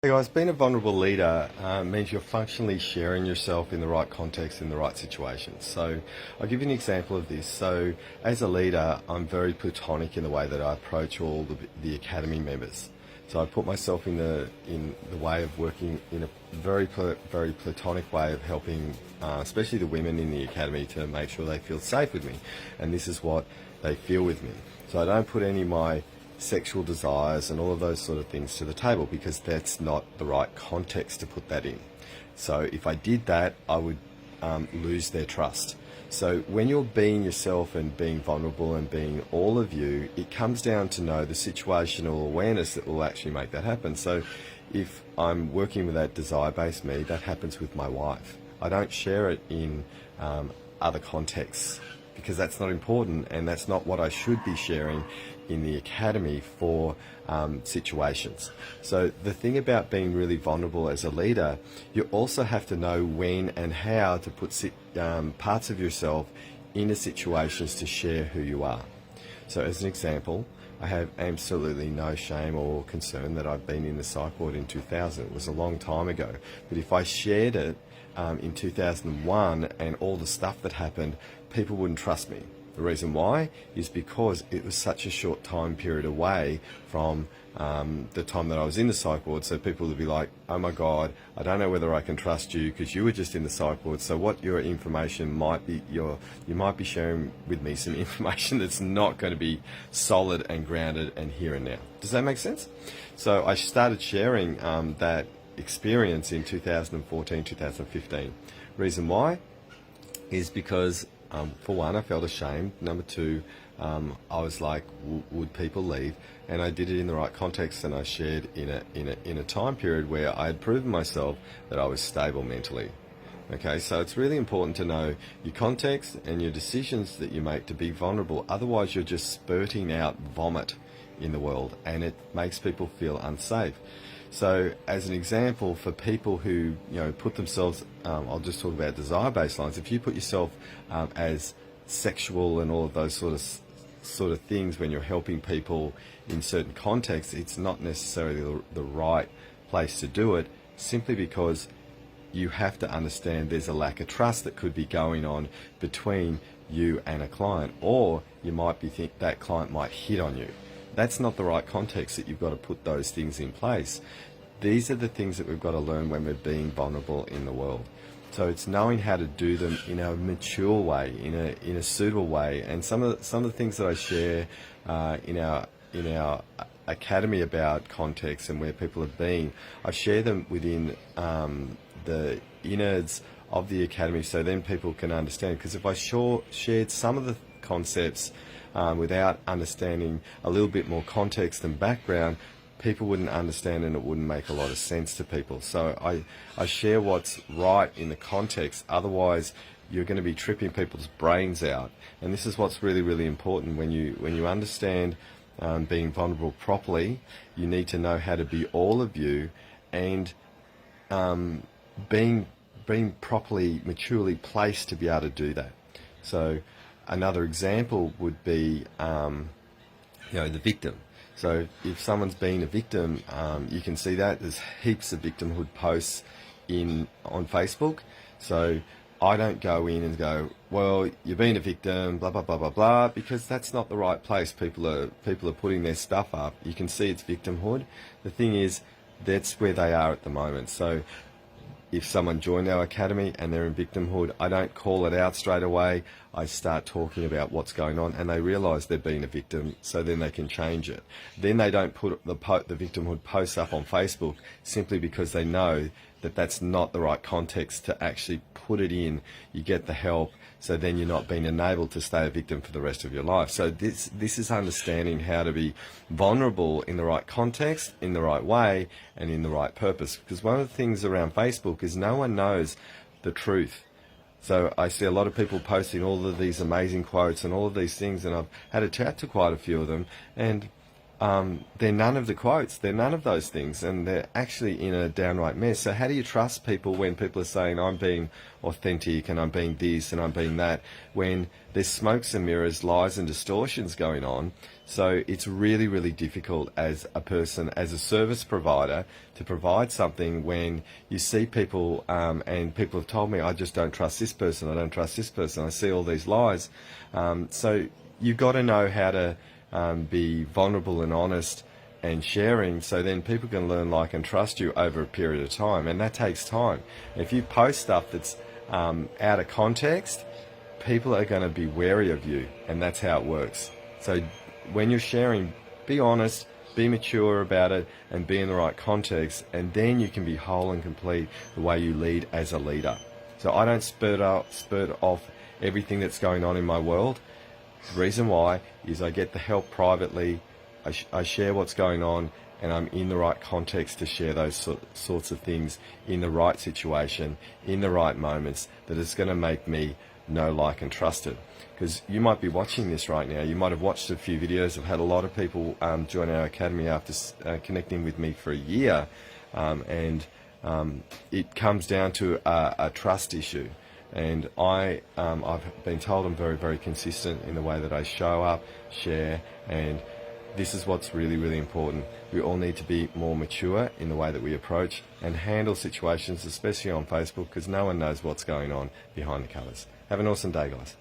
Hey guys, being a vulnerable leader means you're functionally sharing yourself in the right context, in the right situations. So I'll give you an example of this. So as a leader, I'm very platonic in the way that I approach all the academy members. So I put myself in the way of working in a very platonic way of helping, especially the women in the academy, to make sure they feel safe with me, and this is what they feel with me. So I don't put any of my sexual desires and all of those sort of things to the table because that's not the right context to put that in. So if I did that, I would lose their trust. So when you're being yourself and being vulnerable and being all of you, it comes down to know the situational awareness that will actually make that happen. So if I'm working with that desire-based me, that happens with my wife. I don't share it in other contexts because that's not important, and that's not what I should be sharing in the academy for situations. So the thing about being really vulnerable as a leader, you also have to know when and how to put parts of yourself into situations to share who you are. So as an example, I have absolutely no shame or concern that I've been in the psych ward in 2000. It was a long time ago. But if I shared it in 2001 and all the stuff that happened, people wouldn't trust me. The reason why is because it was such a short time period away from the time that I was in the psych ward. So people would be like, oh my God, I don't know whether I can trust you because you were just in the psych ward. So what your information might be, you might be sharing with me some information that's not going to be solid and grounded and here and now. Does that make sense? So I started sharing that experience in 2014, 2015. Reason why is because for one, I felt ashamed. Number two, I was like, would people leave? And I did it in the right context, and I shared in a time period where I had proven myself that I was stable mentally. Okay, so it's really important to know your context and your decisions that you make to be vulnerable. Otherwise, you're just spurting out vomit in the world, and it makes people feel unsafe. So as an example, for people who put themselves, I'll just talk about desire baselines. If you put yourself as sexual and all of those sort of things when you're helping people in certain contexts, it's not necessarily the right place to do it, simply because you have to understand there's a lack of trust that could be going on between you and a client, or you might think that client might hit on you. That's not the right context that you've got to put those things in place. These are the things that we've got to learn when we're being vulnerable in the world. So it's knowing how to do them in a mature way, in a suitable way. And some of the things that I share in our academy about context and where people have been, I share them within the innards of the academy, so then people can understand. Because if I shared some of the concepts without understanding a little bit more context and background, people wouldn't understand, and it wouldn't make a lot of sense to people. So I share what's right in the context. Otherwise, you're going to be tripping people's brains out. And this is what's really, really important. When you understand being vulnerable properly, you need to know how to be all of you, and being properly, maturely placed to be able to do that. So another example would be, the victim. So if someone's been a victim, you can see that there's heaps of victimhood posts on Facebook. So I don't go in and go, well, you've been a victim, blah blah blah blah blah, because that's not the right place. People are putting their stuff up. You can see it's victimhood. The thing is, that's where they are at the moment. So if someone joined our academy and they're in victimhood, I don't call it out straight away. I start talking about what's going on, and they realise they're being a victim, so then they can change it. Then they don't put the victimhood posts up on Facebook simply because they know that that's not the right context to actually put it in. You get the help, so then you're not being enabled to stay a victim for the rest of your life. So this is understanding how to be vulnerable in the right context, in the right way, and in the right purpose. Because one of the things around Facebook is no one knows the truth. So I see a lot of people posting all of these amazing quotes and all of these things, and I've had a chat to quite a few of them, and they're none of the quotes, they're none of those things, and they're actually in a downright mess. So how do you trust people when people are saying, I'm being authentic and I'm being this and I'm being that, when there's smokes and mirrors, lies and distortions going on? So it's really, really difficult as a person, as a service provider, to provide something when you see people, and people have told me, I just don't trust this person, I don't trust this person, I see all these lies. So you've got to know how to be vulnerable and honest and sharing, so then people can learn, like, and trust you over a period of time, and that takes time. If you post stuff that's out of context, people are going to be wary of you, and that's how it works. So when you're sharing, be honest, be mature about it, and be in the right context, and then you can be whole and complete the way you lead as a leader. So I don't spurt off everything that's going on in my world. The reason why is I get the help privately, I share what's going on, and I'm in the right context to share those sorts of things in the right situation, in the right moments, that it's going to make me know, like, and trust it. Because you might be watching this right now, you might have watched a few videos. I've had a lot of people join our academy after connecting with me for a year, and it comes down to a trust issue. And I've been told I'm very, very consistent in the way that I show up, share, and this is what's really, really important. We all need to be more mature in the way that we approach and handle situations, especially on Facebook, because no one knows what's going on behind the covers. Have an awesome day, guys.